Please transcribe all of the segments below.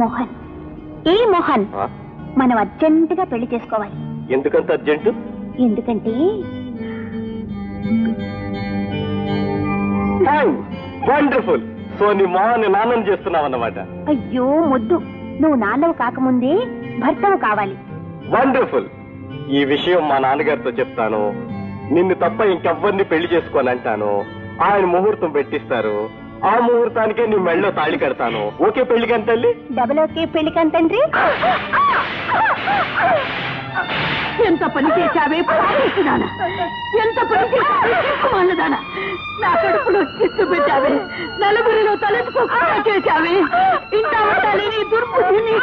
మోహన్, ఏ మోహన్, మనం అర్జెంటుగా పెళ్లి చేసుకోవాలి. ఎందుకంత అర్జెంటు? ఎందుకంటే వండర్ఫుల్. సో నీ మొహాన్ని నాన్నని చేస్తున్నావు అన్నమాట. అయ్యో మొద్దు, నువ్వు నాన్నవు కాకముందే భర్తవు కావాలి. వండర్ఫుల్. ఈ విషయం మా నాన్నగారితో చెప్తాను. నిన్ను తప్ప ఇంకెవ్వరిని పెళ్లి చేసుకోని అంటాను. ఆయన ముహూర్తం పెట్టిస్తారు. ఆ ముహూర్తానికే నీ మెళ్ళలో తాళి కడతాను. ఓకే పెళ్లికని తల్లి? డబల్ ఓకే పెళ్లికని తండ్రి. ఎంత పని చేశావే పారేసినానా, ఎంత పని చేశావేదానా, నా కడుపులో చిచ్చు పెట్టావే, నలుగురిలో తలెత్తుకోకుండా చేశావే, ఇంత ఉండాలని దుర్బుద్ధిని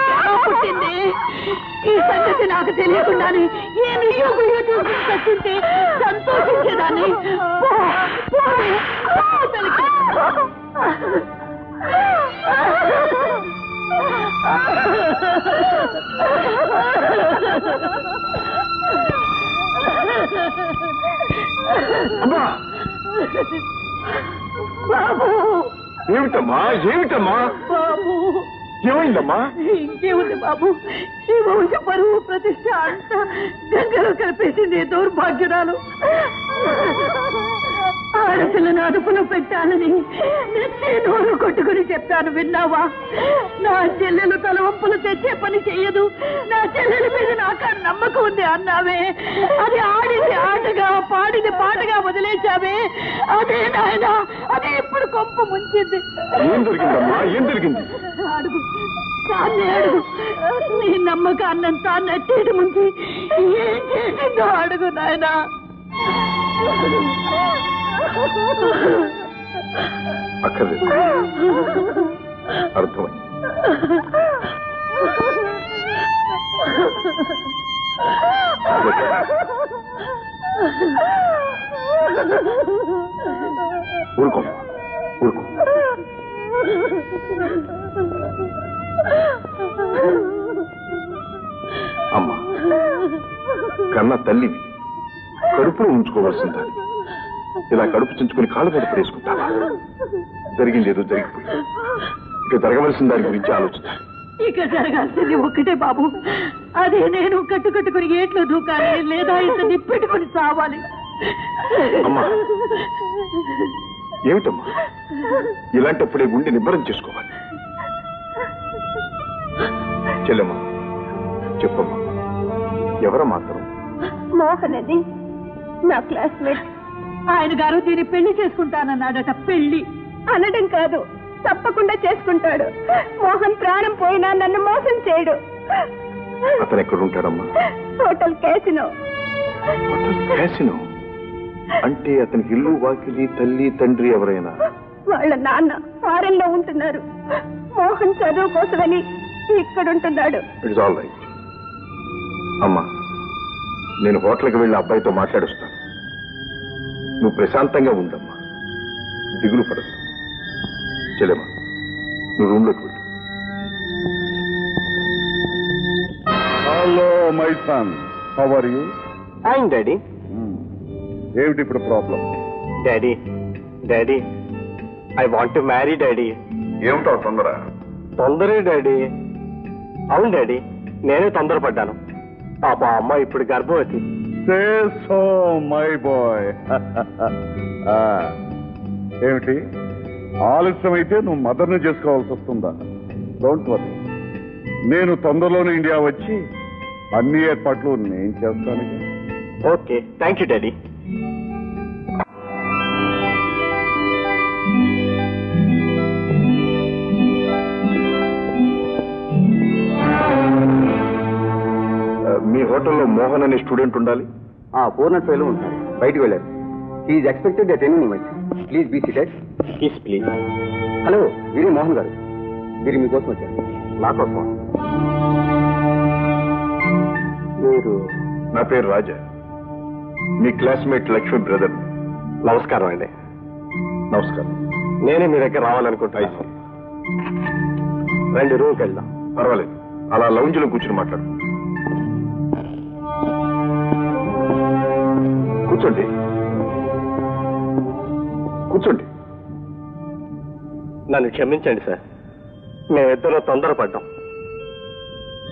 పుట్టింది. ఈ సంగతి నాకు తెలియకుండానే ఏమి యోగులు చూసి చచ్చుంటే సంతోషించేదాన్ని. బాబు, ఏమిటమ్మా ఏమిటమ్మా బాబు, ఏమైందమ్మా? ఇంకేముంది బాబు, ఈ వంశ పరువు ప్రతిష్ట అంతా గంగలో కలిపేసింది దౌర్భాగ్యురాలు. ఆడపిల్లను అదుపులో పెట్టాలని నెత్తి నోరు కొట్టుకుని చెప్పాను, విన్నావా? నా చెల్లెలు తలవంపులు తెచ్చే పని చెయ్యదు, నా చెల్లెల మీద నాకు నమ్మకం ఉంది అన్నావే. అది ఆడింది ఆటగా, పాడింది పాటగా వదిలేశావే. అదే నాయన, అదే ఇప్పుడు కొంప ముంచింది. ఏం జరిగిందమ్మా? ఏం జరిగింది? అడుగు, తానే అడుగు. నీ నమ్మకాన్నంతా నట్టేటి ముంచి ఏం చేసిందో అడుగు నాయన. అక్కర్లేదు, అర్థమైంది. ఊరుకో ఊరుకో. అమ్మా, కన్న తల్లివి, కడుపులో ఉంచుకోవాల్సిందా? ఇలా కడుపు చించుకుని కాళ్ళు మీద పడేసుకుంటావా? జరిగింది ఏదో జరిగిపోయింది. ఇక జరగవలసిన దాని గురించి ఆలోచించాలి. ఇక జరగాల్సింది ఒక్కటే బాబు, అదే నేను కట్టుకుని ఏట్లో దూకాలి, లేదా ఇంత నిప్పెట్టుకుని చావాలి. అమ్మా, ఏమిటమ్మా ఇలాంటప్పుడే గుండె నిబ్బరం చేసుకోవాలి. చెల్లెమ్మా చెప్పమ్మా, ఎవరమ్మా అతను? మోహన్ అది నా క్లాస్మేట్. ఆయన గారు దీన్ని పెళ్లి చేసుకుంటానన్నాడట. పెళ్లి అనడం కాదు, తప్పకుండా చేసుకుంటాడు. మోహన్ ప్రాణం పోయినా నన్ను మోసం చేయడు. అతను ఎక్కడ ఉంటాడమ్మా? Hotel casino. క్యాసినో అంటే అతనికి ఇల్లు వాకిలి తల్లి తండ్రి ఎవరైనా? వాళ్ళ నాన్న ఫారెన్ లో ఉంటున్నారు. మోహన్ చదువు కోసమని ఇక్కడ ఉంటున్నాడు. ఇట్స్ ఆల్ రైట్ అమ్మా, నేను హోటల్కి వెళ్ళి అబ్బాయితో మాట్లాడుస్తాను. నువ్వు ప్రశాంతంగా ఉండమ్మా, దిగులు పడదు. చెల్లెమ్మా, నువ్వు రూమ్లోకి వెళ్ళు. Hello my son, how are you? Fine daddy. ఏమిటి ఇప్పుడు problem? Daddy daddy, I want to marry daddy. ఏమిటో తొందర? తొందరే డాడీ. అవును డాడీ, నేనే తొందరపడ్డాను. పాప అమ్మ ఇప్పుడు గర్భవతి. Say so my boy. ఏమిటి ఆలస్యమైతే నువ్వు మదర్ని చేసుకోవాల్సి వస్తుందా? డోంట్ వరీ, నేను తొందరలోనే ఇండియా వచ్చి అన్ని ఏర్పాట్లు నేను చేస్తాను. Okay, thank you daddy. మీ హోటల్లో మోహన్ అనే స్టూడెంట్ ఉండాలి. పూర్ణ ఫెయిల్ ఉంటారు, బయటకు వెళ్ళారు. Is expected at any moment. Please be seated. Please please. Hello, వీరే మోహన్ గారు. వీరు మీకోసం వచ్చారు. నా కోసం? మీరు? నా పేరు రాజా, మీ క్లాస్మేట్ లక్ష్మి బ్రదర్. నమస్కారం అండి. నమస్కారం. నేనే మీ దగ్గర రావాలనుకుంటున్నాను. రండి, రూమ్కి వెళ్దాం. పర్వాలేదు, అలా లౌంజ్లో కూర్చుని మాట్లాడు. కూర్చోండి కూర్చోండి. నన్ను క్షమించండి సార్, మేమిద్దరూ తొందరపడ్డాం.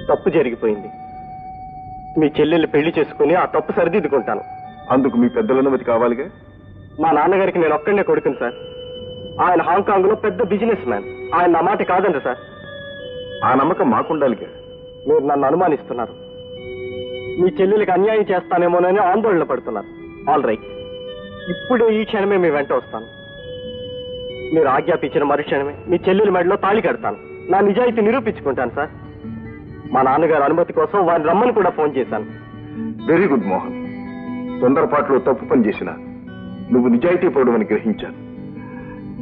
తప్పు జరిగిపోయింది. మీ చెల్లెల్ని పెళ్లి చేసుకుని ఆ తప్పు సరిదిద్దుకుంటాను. అందుకు మీ పెద్దల అనుమతి కావాలిగా? మా నాన్నగారికి నేను ఒక్కడే కొడుకును సార్. ఆయన హాంకాంగ్ లో పెద్ద బిజినెస్ మ్యాన్. ఆయన నా మాట కాదండి సార్. ఆ నమ్మకం మాకుండాలిగా. మీరు నన్ను అనుమానిస్తున్నారు. మీ చెల్లెలకి అన్యాయం చేస్తానేమోనని ఆందోళన పడుతున్నారు. ఆల్ రైట్, ఇప్పుడే ఈ క్షణమే మీ వెంట వస్తాను. మీరు ఆజ్ఞాపించిన మరుక్షణమే మీ చెల్లెలి మెడలో తాళి కడతాను. నా నిజాయితీ నిరూపించుకుంటాను సార్. మా నాన్నగారు అనుమతి కోసం వారిని రమ్మని కూడా ఫోన్ చేశాను. Very good Mohan. తొందరపాటులో తప్పు పని చేసిన నువ్వు నిజాయితీ పౌడమని గ్రహించాను.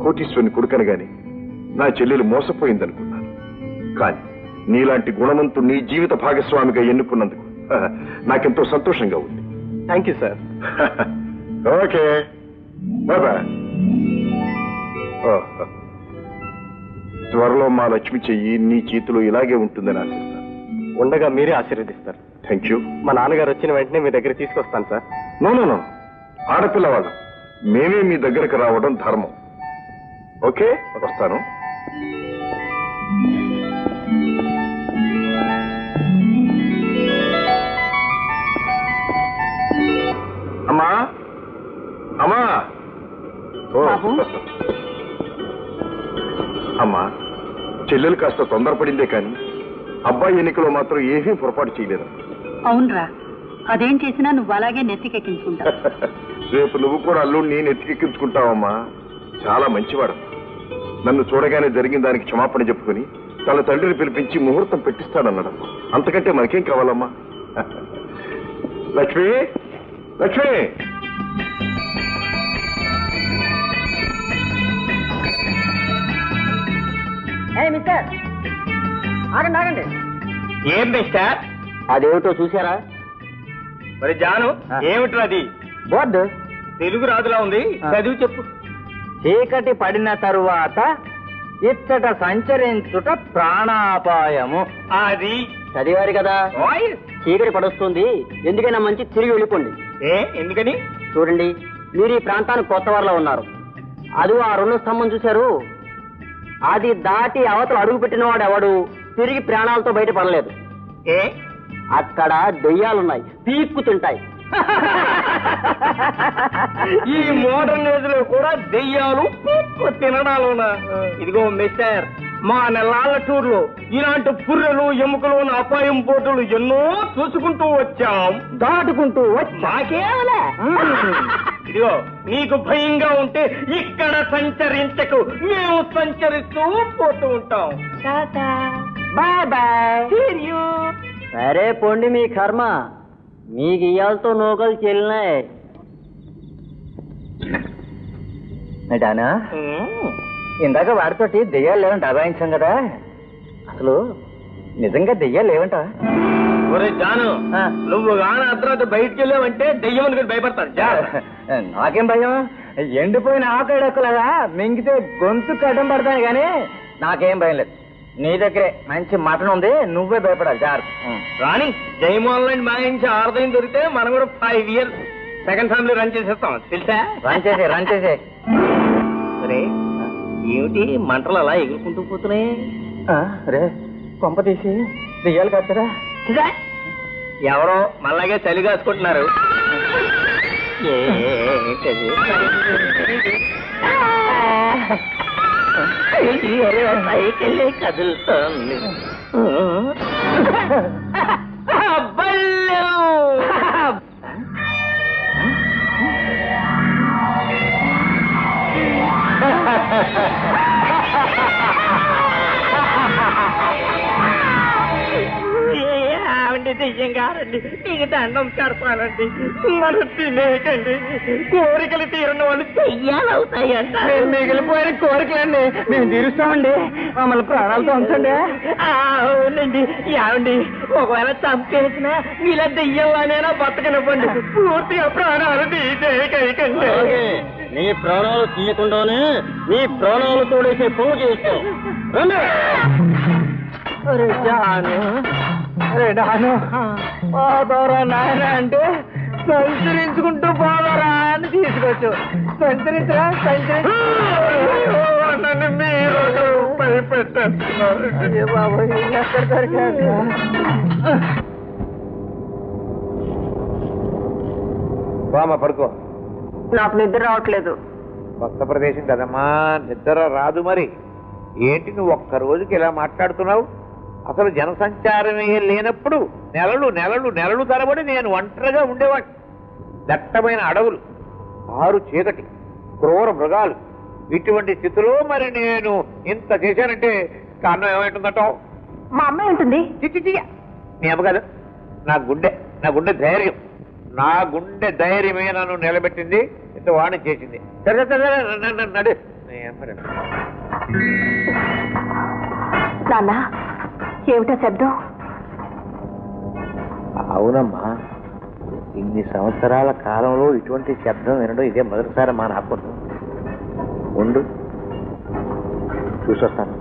కోటీశ్వరుని కొడుకనగాని నా చెల్లెలు మోసపోయిందనుకున్నాను. కానీ నీలాంటి గుణవంతుణ్ణి జీవిత భాగస్వామిగా ఎన్నుకున్నందుకు నాకెంతో సంతోషంగా ఉంది. Thank you sir. ఓకే, బాబా. త్వరలో మా లక్ష్మి చెయ్యి నీ చేతిలో ఇలాగే ఉంటుందని ఆశిస్తాను. ఉండగా మీరే ఆశీర్వదిస్తారు. Thank you. మా నాన్నగారు వచ్చిన వెంటనే మీ దగ్గర తీసుకొస్తాను సార్. నో, ఆడపిల్లవాళ్ళం మేమే మీ దగ్గరకు రావడం ధర్మం. ఓకే, వస్తాను. అమ్మా, అమ్మా. అమ్మా, చెల్లెలు కాస్త తొందరపడిందే కానీ అబ్బాయి ఎన్నికలో మాత్రం ఏమీ పొరపాటు చేయలేదు. అవునరా, అదేం చేసినా నువ్వు అలాగే నెత్తికెక్కించుకుంటావు. రేపు నువ్వు కూడా అల్లుడిని నెత్తికెక్కించుకుంటావమ్మా. చాలా మంచివాడు. నన్ను చూడగానే జరిగిన దానికి క్షమాపణ చెప్పుకుని తన తండ్రిని పిలిపించి ముహూర్తం పెట్టిస్తాడన్నాడు. అంతకంటే మనకేం కావాలమ్మా? లక్ష్మి, లక్ష్మి. మిస్టర్, ఆగండి ఆగండి. ఏం మిస్టర్? అదేమిటో చూసారా? మరి జాను, ఏమిట్రా అది? బోర్డు తెలుగు రాదులా ఉంది, చదివి చెప్పు. చీకటి పడిన తరువాత ఇచ్చట సంచరించుట ప్రాణాపాయము. అది చదివారు కదా? చీకటి పడొస్తుంది, ఎందుకైనా మంచి తిరిగి వెళ్ళిపోండి. ఎందుకని? చూడండి, మీరు ఈ ప్రాంతానికి కొత్త వారిలో ఉన్నారు. అది ఆ 2 స్తంభం చూశారు? అది దాటి అవతల అడుగు పెట్టిన వాడు ఎవడు తిరిగి ప్రాణాలతో బయటపడలేదు. అక్కడ దెయ్యాలున్నాయి, పీక్కు తింటాయి. ఈ మోడర్న్ ఏజ్ లో కూడా దెయ్యాలు పీక్కు తినడాలున్నా? ఇదిగో మిస్టర్, మా నెలాళ్ళ టూర్ లో ఇలాంటి పుర్రెలు ఎముకలు అపాయం బోటులు ఎన్నో చూసుకుంటూ వచ్చాం, దాటుకుంటూ వచ్చాకేవలే. ఇదిగో, నీకు భయంగా ఉంటే ఇక్కడ సంచరించకు, మేము సంచరిస్తూ పోతూ ఉంటాం. Bye bye. సరే పొండి, మీ కర్మ. మీ గియ్యాలతో నూకలు చెల్లినాయి. డానా, ఇందాక వాడితోటి దెయ్యాలు లేవని డబాయించాం కదా, అసలు నిజంగా దెయ్యాలు లేవంట? ఒరే జాను, నువ్వు గాన అర్ధరాత్రి బయటికి వెళ్ళావంటే దెయ్యం అనుకుని భయపడతాను. నాకేం భయం? ఎండిపోయిన ఆకడక్కలగా మింగితే గొంతు కట్టం పడతాను కానీ నాకేం భయం లేదు. నీ దగ్గరే మంచి మటన్ ఉంది, నువ్వే భయపడాలి. జాగ్రత్త. రాణి, జయమోహన్ మాయించి ఆర్దయం దొరికితే మనం కూడా 5 years సెకండ్ ఫ్యామిలీ రన్ చేసేస్తాం, తెలుసా? రన్ చేసే. రే, ఏమిటి మంటలు అలా ఎగురుకుంటూ పోతున్నాయి? రే, కొంప తీసి దెయ్యాలు కట్టరా? ఎవరో మళ్ళాగే చలి కాసుకుంటున్నారు. సైకిల్ కదులుతోంది. ఆవిడ దెయ్యం గారండి, మీకు దండం కడతానండి. మనం తినేకండి, కోరికలు తీరిన వాళ్ళు దెయ్యాలు అవుతాయంట. మిగిలిపోయిన కోరికలండి మేము తీరుస్తామండి, మమ్మల్ని ప్రాణాలతో ఉంచండి. అవునండి. ఏమండి, ఒకవేళ చంపేసినా ఇలా దెయ్యం అనేనా బతకనివ్వండి, పూర్తిగా ప్రాణాలు తీసేయకండి. నీ ప్రాణాలు తీయకుండానే నీ ప్రాణాలు తోడేసే పువ్వు చేస్తాం. పోదోరా నాయన అంటే సంచరించుకుంటూ పోదోరా అని తీసుకొచ్చు. సంచరించరా, నన్ను మీరు భయపెట్టేస్తున్నారు. బామ్మ పడుకో. నాకు నిద్ర రావట్లేదు. కొత్త ప్రదేశం కదమ్మా, నిద్ర రాదు. మరి ఏంటి నువ్వు ఒక్క రోజుకి ఇలా మాట్లాడుతున్నావు? అసలు జనసంచారమే లేనప్పుడు నెలలు నెలలు నెలలు తరబడి నేను ఒంటరిగా ఉండేవాడిని. దట్టమైన అడవులు, ఆరు చీకటి, క్రూర మృగాలు, ఇటువంటి స్థితిలో మరి నేను ఇంత చేశానంటే కారణం ఏమైంటుందటో? మా అమ్మాయి ఉంటుంది. చిచ్చి నీ అమ్మ కాదు, నా గుండె ధైర్యం. నా గుండె ధైర్యమే నన్ను నిలబెట్టింది, ఇంత వాణి చేసింది. సరే నడు. నాన్న, ఏమిటో శబ్దం? అవునమ్మా, ఇన్ని సంవత్సరాల కాలంలో ఇటువంటి శబ్దం వినడం ఇదే మొదటిసారి మా నాకు. ఉండు, చూసొస్తాను.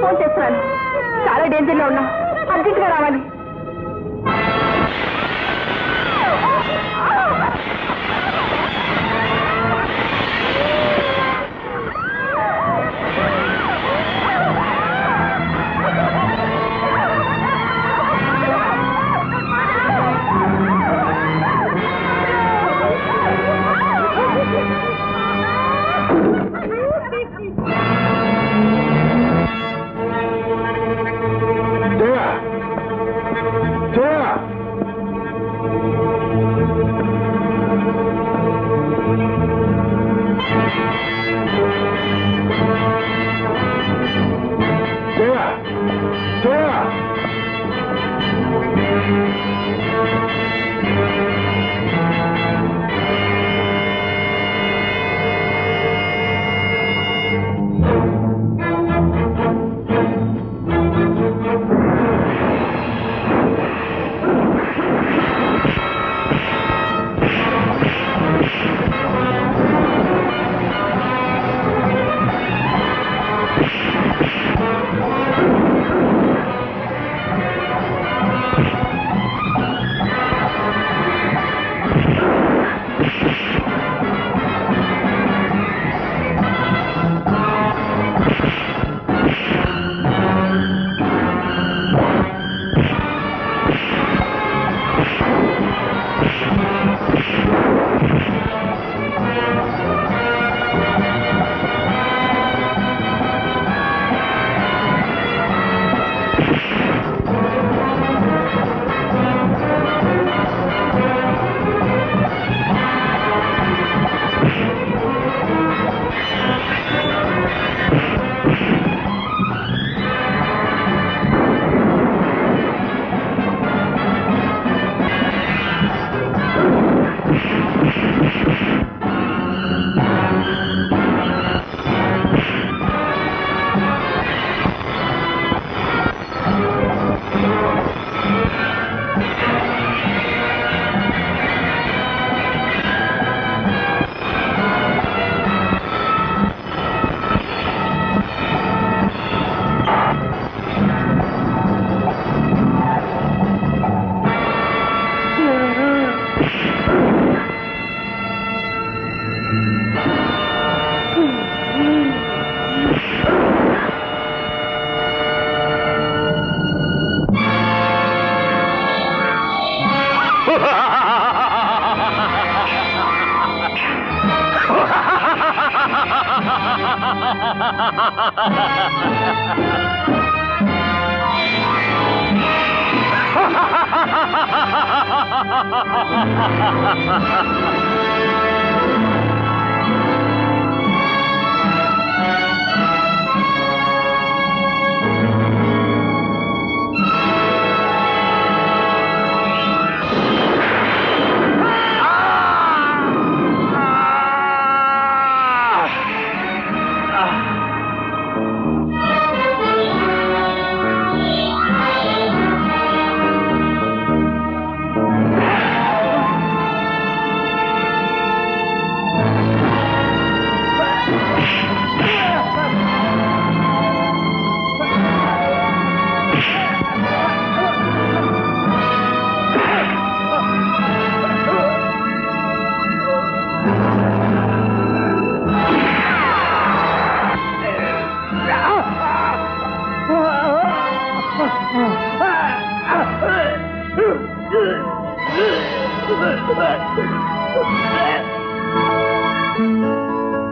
ఫోన్ చేస్తున్నాను. చాలా డేంజర్ లో ఉన్నా, అర్జెంట్ గా రావాలి.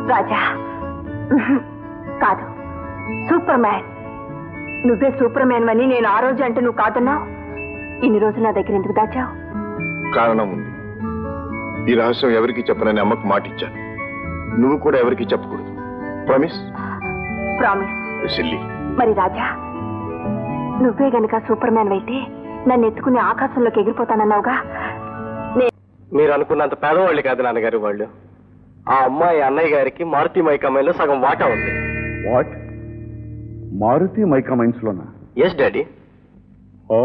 రాజా కాదు, సూపర్ మ్యాన్. నువ్వే సూపర్ మ్యాన్ అని నేను ఆ రోజు అంటే నువ్వు కాదన్నావు. ఇన్ని రోజులు నా దగ్గర ఎందుకు దాచావు? కారణం ఉంది. ఈ రహస్యం ఎవరికి చెప్పనని అమ్మకు మాట ఇచ్చాను. నువ్వు కూడా ఎవరికి చెప్పకూడదు. ప్రామిస్? ప్రామిస్. సిల్లీ. మరి రాజా, నువ్వే గనక సూపర్ మ్యాన్ అయితే నన్ను ఎత్తుకుని ఆకాశంలోకి ఎగిరిపోతానన్నావుగా. మీరు అనుకున్నంత పేదవాళ్ళు కాదు నాన్నగారు వాళ్ళు. ఆ అమ్మాయి అన్నయ్య గారికి మారుతి మైకమైన్లో సగం వాటా ఉంది. వాట్? మారుతి మైకమైన్స్ లోనా? Yes daddy. Oh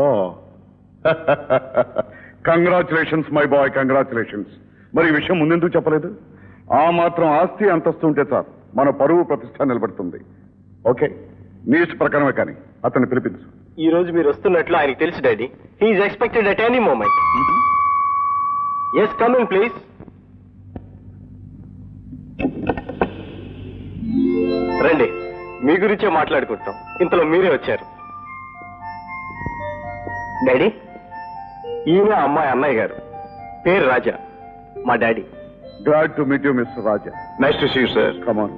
congratulations my boy, congratulations. మరి ఈ విషయం ముందెందుకు చెప్పలేదు? ఆ మాత్రం ఆస్తి అంతస్తు ఉంటే చాలు, మన పరువు ప్రతిష్ట నిలబడుతుంది. ఓకే, నీ ఇష్ట ప్రకారమే, కానీ అతన్ని పిలిపించు. ఈ రోజు మీరు వస్తున్నట్లు ఆయనకు తెలుసు daddy. He's expected at any moment. Yes, come in please. రండి, మీ గురించే మాట్లాడుకుంటాం. ఇంతలో మీరే వచ్చారు. డాడీ, ఈయన అమ్మాయి అన్నయ్య గారు, పేరు రాజా, మా daddy. Glad to meet you mister Raja. Nice to see you sir. Come on,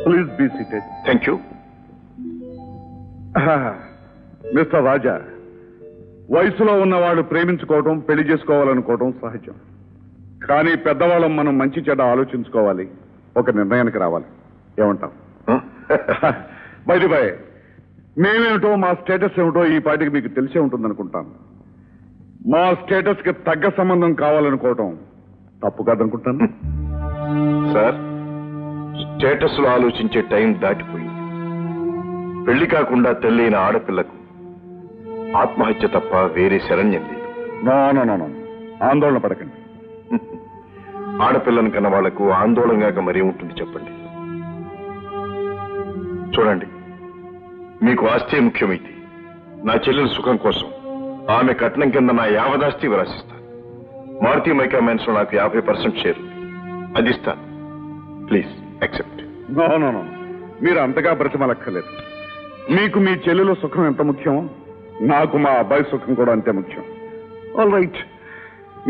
please be seated. Thank you. Mister Raja, వయసులో ఉన్నవాళ్ళు ప్రేమించుకోవటం, పెళ్లి చేసుకోవాలనుకోవటం సహజం. కానీ పెద్దవాళ్ళం మనం మంచి చెడ్డ ఆలోచించుకోవాలి, ఒక నిర్ణయానికి రావాలి. ఏమంటాం? బై ది బై, మేమేమిటో మా స్టేటస్ ఏమిటో ఈ పాటికి మీకు తెలిసే ఉంటుందనుకుంటాను. మా స్టేటస్ కి తగ్గ సంబంధం కావాలనుకోవటం తప్పు కాదనుకుంటాను. సార్, స్టేటస్ లో ఆలోచించే టైం దాటిపోయింది. పెళ్లి కాకుండా తెల్లైన ఆడపిల్లకు ఆత్మహత్య తప్ప వేరే శరణ్యం లేదు. నో నో నో నో, ఆందోళన పడకండి. ఆడపిల్లని కన్న వాళ్లకు ఆందోళనగా మరీ ఉంటుంది చెప్పండి. చూడండి, మీకు ఆస్తే ముఖ్యమైతే నా చెల్లెల సుఖం కోసం ఆమె కట్నం కింద నా యావదాస్తి విరాసిస్తాను. మారుతి మైకమైన్స్ లో నాకు 50% షేర్ ఉంది, అది ఇస్తాను. Please accept. No no no, మీరు అంతగా బ్రతిమలక్కర్లేదు. మీకు మీ చెల్లెల సుఖం ఎంత ముఖ్యమో నాకు మా అబ్బాయి సుఖం కూడా అంతే ముఖ్యం. ఆల్ రైట్,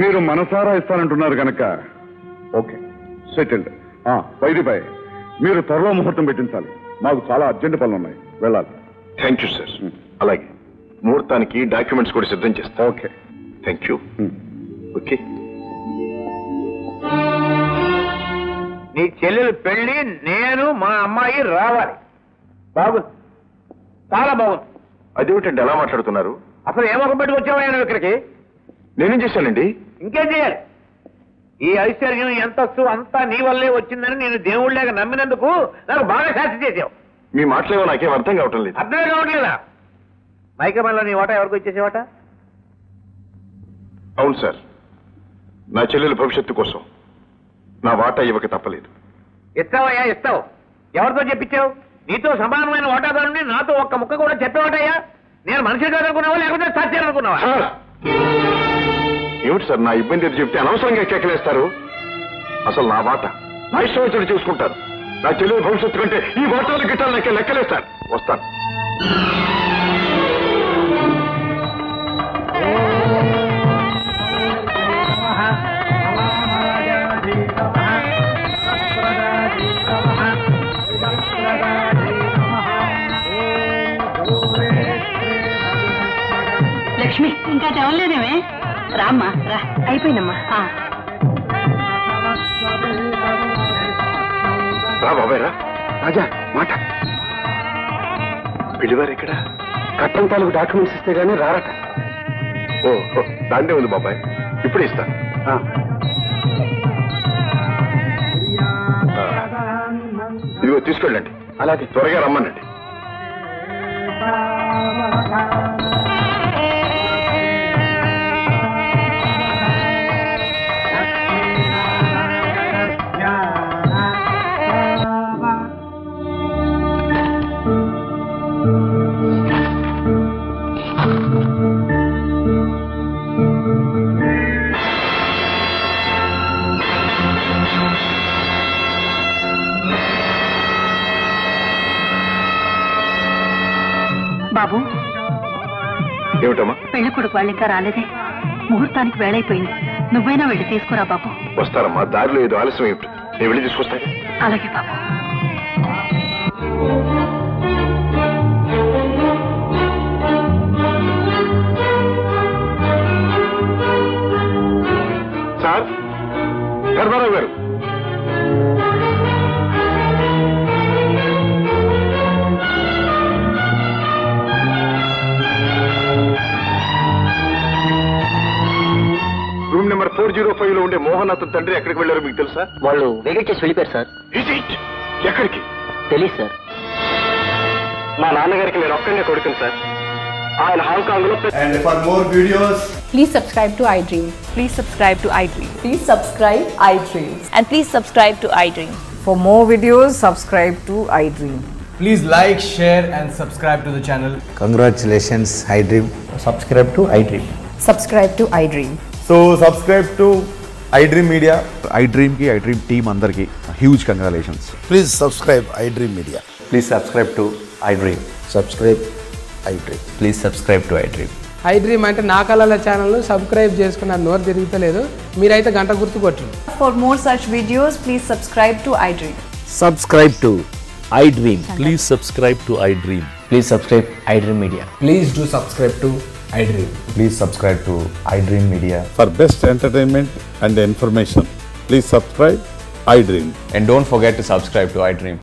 మీరు మనసారా ఇస్తానంటున్నారు కనుక okay, settled. By the by, మీరు త్వరలో ముహూర్తం పెట్టించాలి. మాకు చాలా అర్జెంట్ పనులు ఉన్నాయి, వెళ్ళాలి. Thank you sir. అలాగే ముహూర్తానికి డాక్యుమెంట్స్ కూడా సిద్ధం చేస్తాను. Okay, thank you. ఓకే, నీ చెల్లెలు పెళ్లి నేను మా అమ్మాయి రావాలి. బాగుంది, చాలా బాగుంది. అదేమిటండి ఎలా మాట్లాడుతున్నారు? అసలు ఏమొక పెట్టుకొచ్చావా నువ్వు ఇక్కడికి? నేనేం చేశానండి? ఇంకేం చేయాలి? ఈ ఐశ్వర్యం ఎంతస్తు అంతా నీ వల్లే వచ్చిందని నేను దేవుళ్ళగా నమ్మినందుకు నాకు బాగా శాస్తి చేసావు. మీ మాటలేమో నాకేం అర్థం కావటం లేదు. అర్థమే కావట్లేదా? మైకమల్లో నీ వాటా ఎవరికి వచ్చేసేవాట? అవును సార్, నా చెల్లెల భవిష్యత్తు కోసం నా వాటా ఇవ్వక తప్పలేదు. ఇస్తావయ్యా, ఇస్తావు. ఎవరితో చెప్పించావు? నీతో సమానమైన వాటాదారుని నాతో ఒక్క ముక్క కూడా చెప్పేవాటయ్యా? నేను మనిషి కాదనుకున్నావా లేకపోతే సాధ్యాలనుకున్నావా? ఏమిటి సార్, నా ఇబ్బంది ఎదురు చెప్తే అనవసరంగా కేకలేస్తారు. అసలు నా వాటా నా ఇష్టం వచ్చినట్టు చూసుకుంటారు. నా చెల్లెల భవిష్యత్తు కంటే ఈ వాటాలు గిట్టాలు నాకే లెక్కలేస్తారు. వస్తాను. లక్ష్మి ఇంకా తెవలేదేమే రామ్మా రా అయిపోయిందమ్మా. రా బాబాయ్ రా. రాజా మాట. పెళ్లివారు ఇక్కడ కట్టం తాలూకు డాక్యుమెంట్స్ ఇస్తే గానీ రారట. ఓ దాన్నే ఉంది బాబాయ్, ఇప్పుడే ఇస్తాను. ఇదిగో తీసుకెళ్ళండి. అలాగే త్వరగా రమ్మనండి. బాబు ఏమిటమ్మా? పెళ్లి కొడుకు వాళ్ళు ఇంకా రాలేదే. ముహూర్తానికి వేళైపోయింది. నువ్వైనా వెళ్ళి తీసుకురా బాబు. వస్తారమ్మా, దారిలో ఏదో ఆలస్యం ఏమిటి, నేను వెళ్ళి తీసుకొస్తాను. అలాగే బాబు. సార్, ధర్మారావు గారు. రూమ్ నెంబర్ 405 లో ఉండే మోహన్ అతని తండ్రి ఎక్కడికి వెళ్ళారో మీకు తెలుసా? వాళ్ళు వెకెట్ చేసి వెళ్ళిపోయారు సార్. ఎక్కడికి? తెలీదు సార్. మా నాన్నగారికి నేను ఒక్కనే కొడుకుని సార్. ఆయన హాంకాంగ్ లో. And for more videos, please subscribe to iDream. Please subscribe to iDream. Please subscribe iDream. And please subscribe to iDream. For more videos, subscribe to iDream. please like, share and subscribe to the channel. Congratulations, iDream. Subscribe to iDream. Subscribe to iDream. So subscribe to iDream Media. iDream ki iDream team andarki huge congratulations. Please subscribe iDream Media. Please subscribe to iDream. Subscribe iDream. Please subscribe to iDream. iDream అంటే నా కళల channel subscribe చేసుకున్నారు. నోరు తిరుగుతలేదు. మీరైతే గంట గుర్తు కొట్టండి. For more such videos, please subscribe to iDream. Subscribe to iDream. Please subscribe to iDream. Please subscribe iDream Media. Please do subscribe to iDream. Please subscribe to iDream Media. For best entertainment and information, please subscribe iDream. And don't forget to subscribe to iDream.